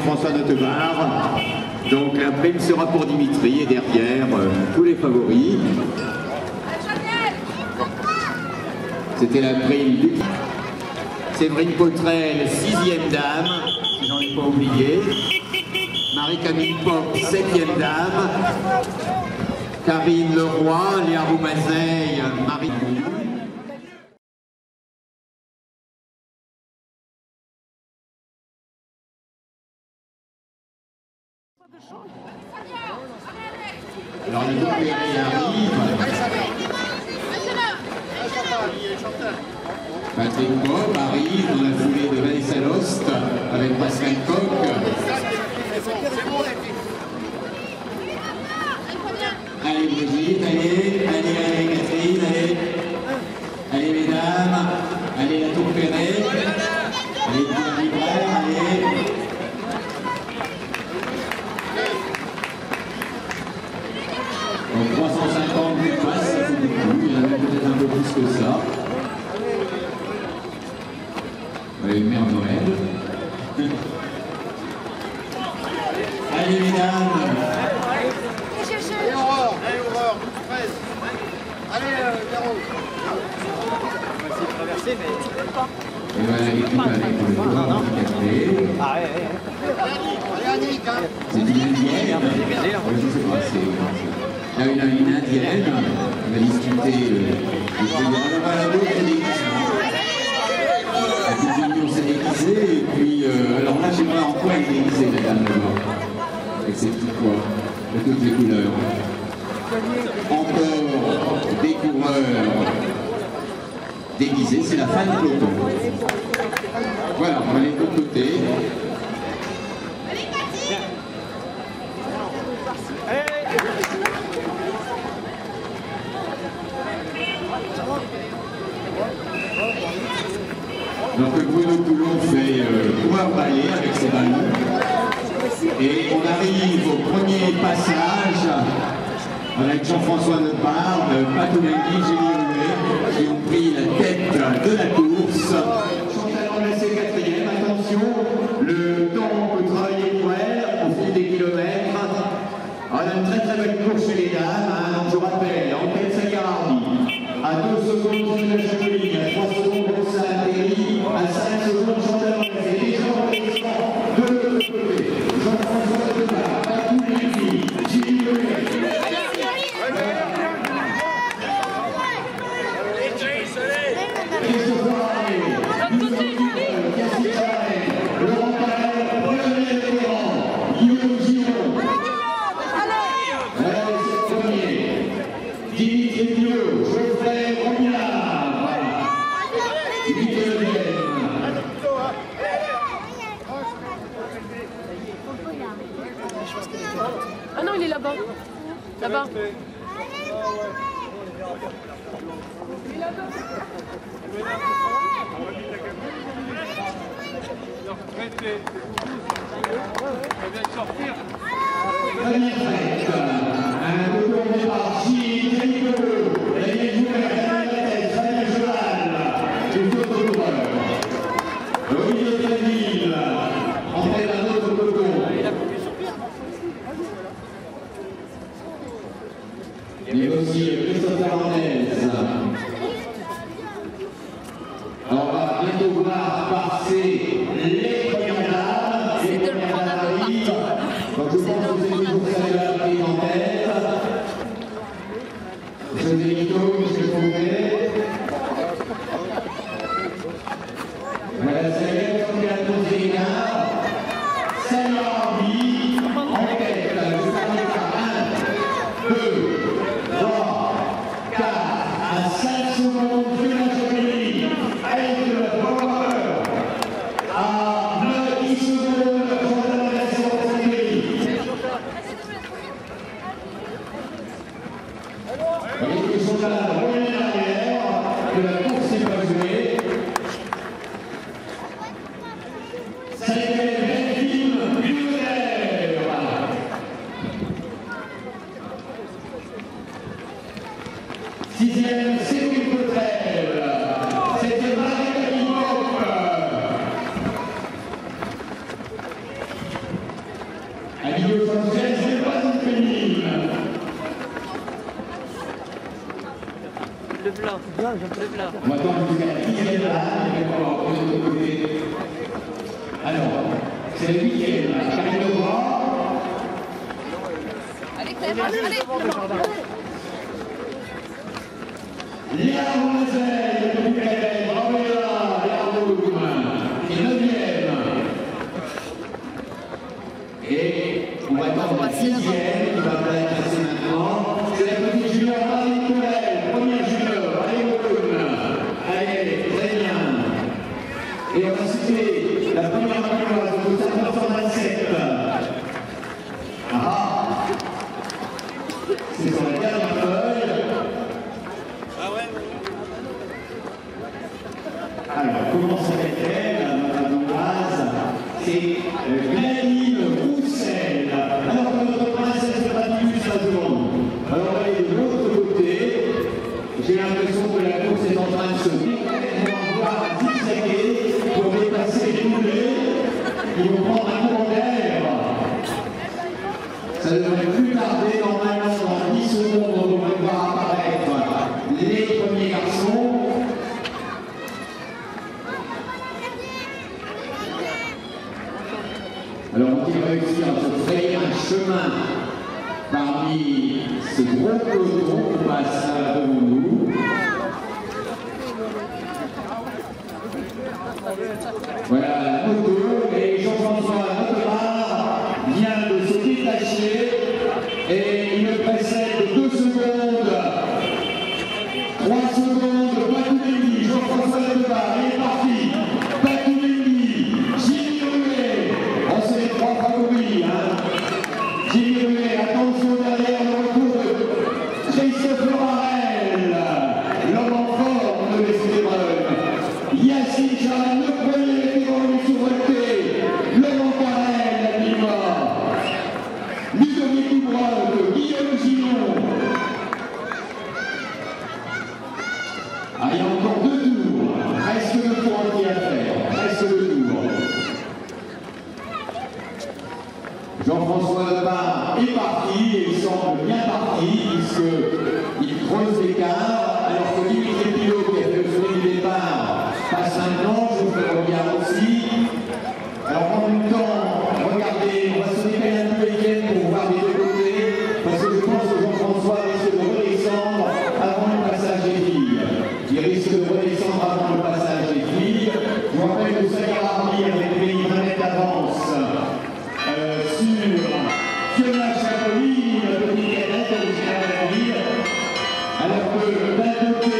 Jean-François Notebar. Donc la prime sera pour Dimitri et derrière tous les favoris. C'était la prime du Séverine Potrel, 6e dame, si j'en ai pas oublié. Marie-Camille Pop, 7e dame. Karine Leroy, Léa Roumazeille, Marie. Alors le groupe arrive. Patrick Bob arrive dans la foulée de Vanessa Lost avec Pascal Coq. Allez Brigitte, allez Catherine, allez mesdames, allez la Tour Perret, allez Pierre Libraire, allez. Donc 350 passes, c'est beaucoup, il y en a peut-être un peu plus que ça. Allez, Mère Noël. Allez mesdames. Allez Aurore, 13. Allez Véro. On va essayer de traverser mais pas. Et voilà l'équipe avec le coureur handicapé. Ah ouais. Allez Annick, hein. C'est une indienne. Je sais pas, c'est... Là, une indienne, on va discuter voilà, d'autres déguisements. La petite Mignon s'est déguisée, et puis, alors là, je sais pas en quoi elle est déguisée, la dame là-bas. Avec ses petits pois, de toutes les couleurs. Encore des coureurs déguisés, c'est la fin de peloton. Voilà, on va aller de l'autre côté. Donc Bruno Coulon fait coureur-balai avec ses ballons. Et on arrive au premier passage avec Jean-François Notebar, Patoumengui, Gélioué, qui ont pris la tête de la course. Chantal Andressé, 4e, attention, le temps peut travailler pour elle au fil des kilomètres. On a une très belle course chez les dames, hein. Je rappelle, Enquête Sagardi, à 2 secondes de la Chapeline, à 3 secondes pour ça atterrit, à 5 secondes Chantal Andressé, les gens de l'autre côté, Jean-François Notebar, Patoumengui, Gélioué. Ah non, il est là-bas. Là-bas. Il est là-bas. Il y a aussi Christophe Arnaise. On va bientôt voir passer les premières dames. C'est de le prendre un peu partout. Donc je pense que c'est une course agréable en tête. José Lito, M. Fouquet. Voilà, ça y est, on fait la course des Guénards. Salut Arbi, en tête, je parle par 1, 2, 3, 4, à 5 secondes, Julien Chapelli, avec le coureur, à 9-10 secondes, Chantal Andressé en Chapelli. Et Chantal, revenez en arrière. À Guillaume Sanchez, c'est pas une féminine. Le blanc. Le blanc. On va attendre jusqu'à la 10e là, et on va voir de l'autre côté. Alors, c'est le 8e, Karine Lebrun. Allez, Clem, allez. Léa Romazel, depuis Calais, bravo Léa Romazel, et 9e. Et on va attendre la 6e qui va passer maintenant. C'est la petite junior Marie Courel, première junior, allez Romazel. Allez, très bien. Et on va citer la première vainqueur de 1927. Ah, c'est sur la dernière feuille. Alors, comment s'appelle-t-elle, Madame Ambroise? C'est Gladys Roussel. Alors que notre princesse de Batimus va devant nous. Alors, on va aller de l'autre côté. J'ai l'impression que la course est en train de se voir zigzaguer pour dépasser les moulets. Ils vont prendre un courant d'air. Ça devrait plus tarder, normalement, dans 10 secondes, on devrait voir apparaître les premiers garçons. Alors, on va réussir à se frayer un chemin parmi ce gros peloton qui passe devant nous. Voilà la moto et Jean-François Notebar vient de se détacher et il me précède de 2 secondes. 3 secondes, Patoulengi, Jean-François Notebar, il est parti. Patoulengi, Jimmy Ruet, on sait les 3 favoris. Jimmy Ruet, attention derrière le retour de Christophe Laurel, l'homme en forme de l'Estébrun. Yacine Charan, le premier qui va lui souveraineté, Laurent Carrel, la Lima, Ludovic Dubreuil, Guillaume Gillon. Ah, il y a encore 2 tours, reste le tour entier à faire, reste le tour. Jean-François Lebar est parti et il semble bien parti puisqu'il creuse l'écart alors que Dimitri Pilot qui a fait le premier du départ passe maintenant, je fais le regard aussi. Alors en même temps, regardez, on va se décaler un peu Étienne pour voir les deux côtés parce que je pense que Jean-François risque de redescendre avant le passage des filles. Il risque de redescendre avant le passage des filles. Je vous rappelle que Sagarabri avait pris 20 mètres d'avance sur Fiona Chapolin, la petite cadette originaire de la ville, alors que d'un côté,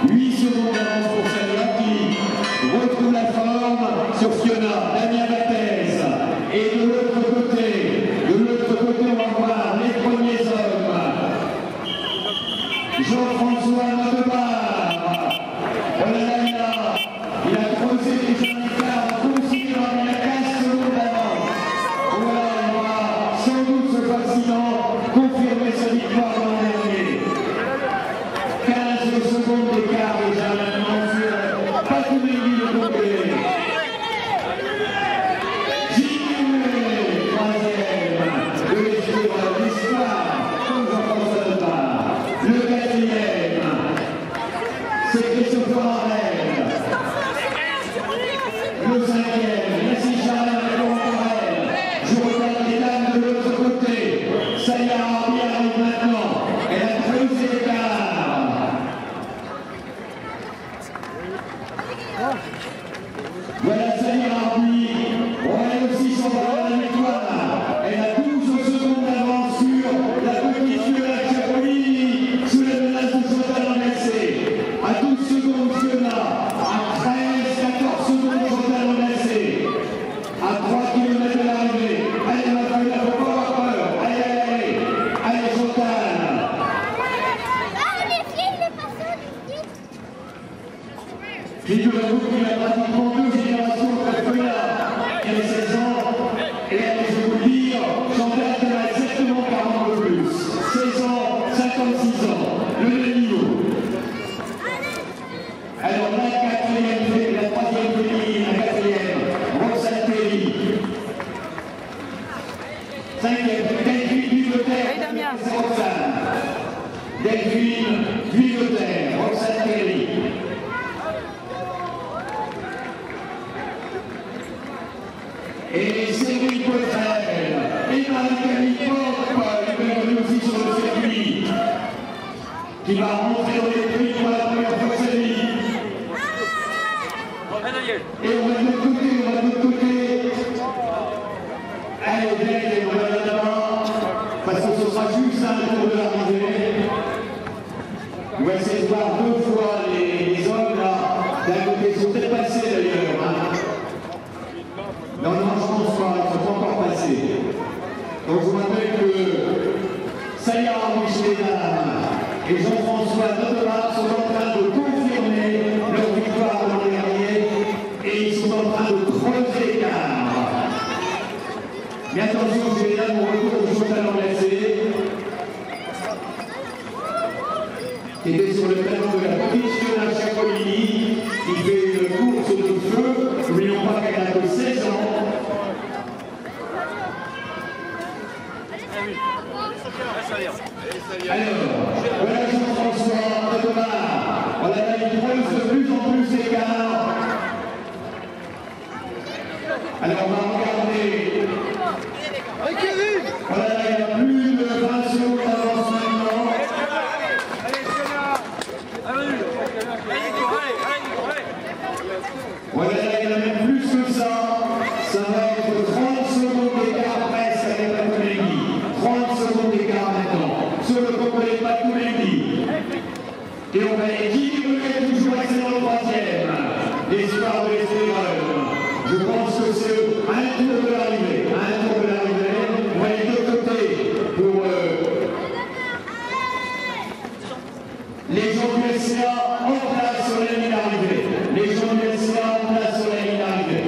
8 secondes d'avance pour Salia qui retrouve la forme. 5e, Delphine Duveterre, Roxane. Delphine Duveterre, Roxane Kelly. Et Cédric Poitrel et Marie-Camille Pope, qui aussi sur le circuit, qui va rentrer dans les prix pour la première fois de sa vie. Et on va de l'autre côté, Allez, Dave, on va là-bas, parce que ce sera juste un tour de l'arrivée. On va essayer de voir 2 fois les hommes là, d'un côté, ils sont peut-être passés d'ailleurs. Hein. Non, je pense pas, ils ne sont pas encore passés. Donc je vous rappelle que Sayar Michelinam et Jean-François Nodemar sont en train de confirmer leur victoire dans les derniers et ils sont en train de creuser l'écart. Mais attention, j'ai là mon retour au talon glacé qui était sur le talon de la petite à Chacolini, qui fait une course de feu. N'oublions pas qu'elle a que 16 ans. Alors, voilà Jean-François Nodemar. On a une creuse de plus en plus d'écart. Alors on va regarder. Voilà, il y a plus de 20 secondes d'avance maintenant. Voilà, il y en a même plus que ça. Ça va être 30 secondes d'écart presque avec la Comédie. 30 secondes d'écart maintenant. Sur le complet pas de Comédie. Et on va équilibrer toujours excellent le 3e. L'espoir de l'espoir. Je pense que c'est un tour de l'arrivée. Un tour de l'arrivée. On va aller de l'autre côté pour les gens du SCA en place sur la ligne d'arrivée. Les gens du SCA en place sur la ligne d'arrivée.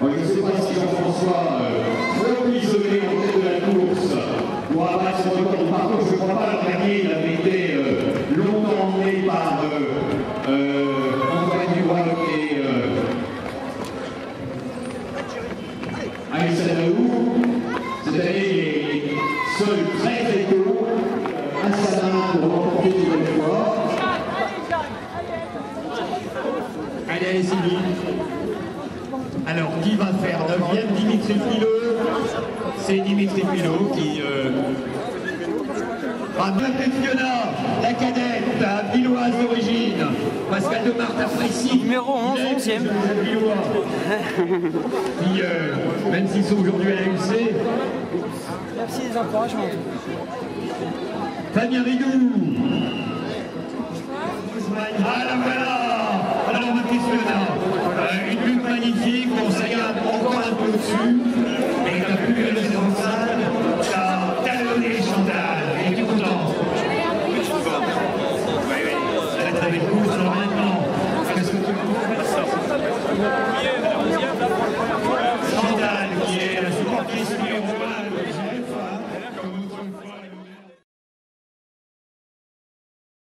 Je ne sais pas si Jean-François, trop isolé en tête de la course, pour abattre son record du parcours. Je ne crois pas le dernier, il avait été longtemps emmené par Antoine Dubois et Aïssa Daou. Cette année, il est seul très tôt, un salin pour remporter une nouvelle fois. Allez, Sylvie. Alors, qui va faire 9e? Dimitri Filot. C'est Dimitri Filot qui... Fiona, la cadette, villoise d'origine. Pascal de Marthe apprécie. Numéro 11, 11e. Qui, même s'ils sont aujourd'hui à la UC. Merci des encouragements. Fabien Ridou. Ah là voilà. Alors, ma petite Fiona. Une lutte magnifique. Bon, ça y est, encore un peu au-dessus. Et t'as pu le laisser en salle. T'as talonné Chantal. Et tu es content. Très belle course. Alors maintenant, qu'est-ce que tu veux? Chantal, qui est la supportrice numéro